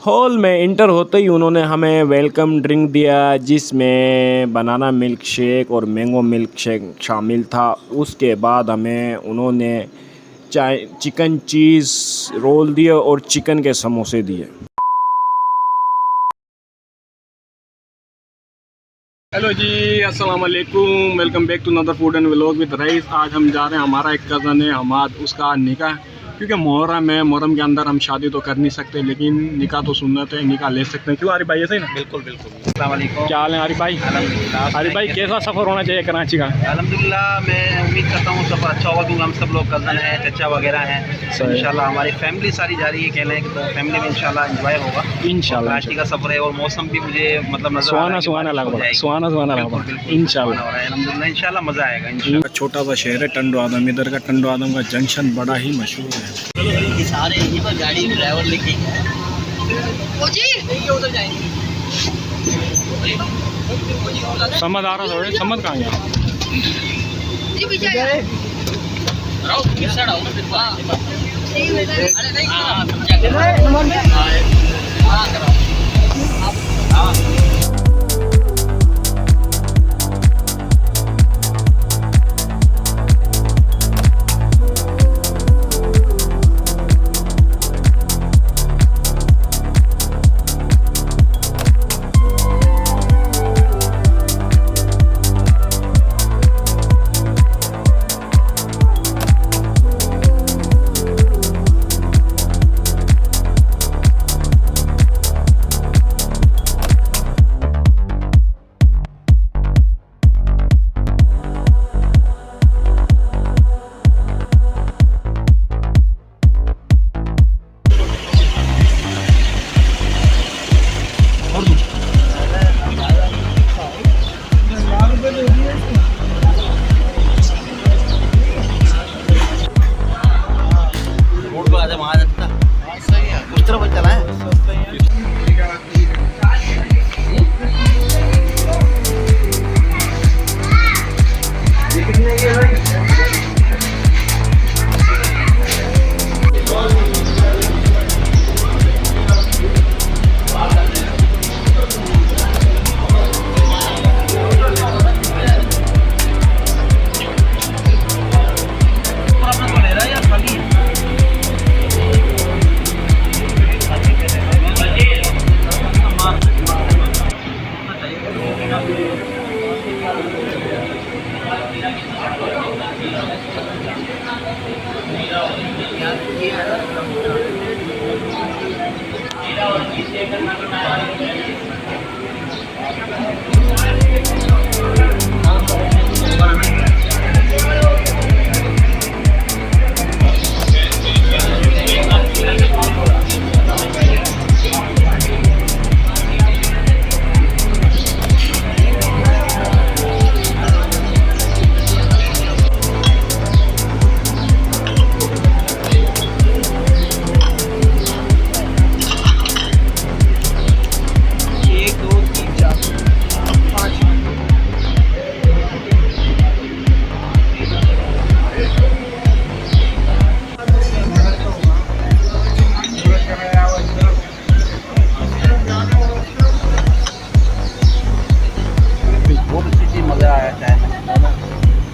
Hall में inter होते ही उन्होंने हमें वेलकम ड्रिंक दिया जिसमें बनाना मिल्क शेक और मैंगो मिल्क शेक शामिल था। उसके बाद हमें उन्होंने चिकन चीज़ रोल दिए और चिकन के समोसे दिए। हेलो जी, अस्सलाम वालेकुम, welcome back to another food and vlog with Rais. आज हम जा रहे हैं, हमारा एक कज़न है हमाद, उसका निकाह, क्योंकि मुहर्रम है। मुहर्रम के अंदर हम शादी तो कर नहीं सकते, लेकिन निकाह तो सुन्नत है, निकाह ले सकते हैं। क्यों आरिफ भाई, ऐसे ही ना? बिल्कुल बिल्कुल। अस्सलाम वालेकुम। क्या हाल है आरिफ भाई? आरिफ भाई, कैसा सफ़र होना चाहिए कराची का? अल्हम्दुलिल्लाह, मैं उम्मीद करता हूँ सफ़र अच्छा होगा, क्योंकि हम सब लोग कज़न हैं, चचा वगैरह हैं। इंशाल्लाह हमारी फैमिली सारी जा रही है, कह लें कि तो फैमिली में इंशाल्लाह एंजॉय होगा। इंशाल्लाह कराची का सफ़र है और मौसम भी मुझे मतलब नजर सुहाना सुहाना लगा, सुहाना सुहाना लगा इंशाल्लाह। अल्हम्दुलिल्लाह इंशाल्लाह मज़ा आएगा इंशाल्लाह। छोटा सा शहर है टंडो आदम, इधर का टंडो आदम का जंक्शन बड़ा ही मशहूर है। सारे यहीं पर गाड़ी ड्राइवर लेके उधर जाएंगे। समझ आ रहा थोड़े, समझ कहाँ गया?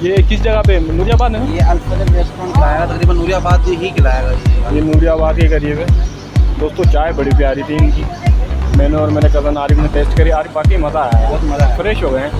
ये किस जगह पे? नूरियाबाद है? ये अल्फजल रेस्टोरेंट खिलाएगा, तकरीबन नूरियाबाद ही खिलाएगा ये नूरियाबाद के करीब है। दोस्तों, चाय बड़ी प्यारी थी इनकी। मैंने और मेरे कज़न आरिफ ने टेस्ट करी। आरिफ, बाकी मज़ा आया, बहुत मज़ा आया, फ्रेश हो गए हैं।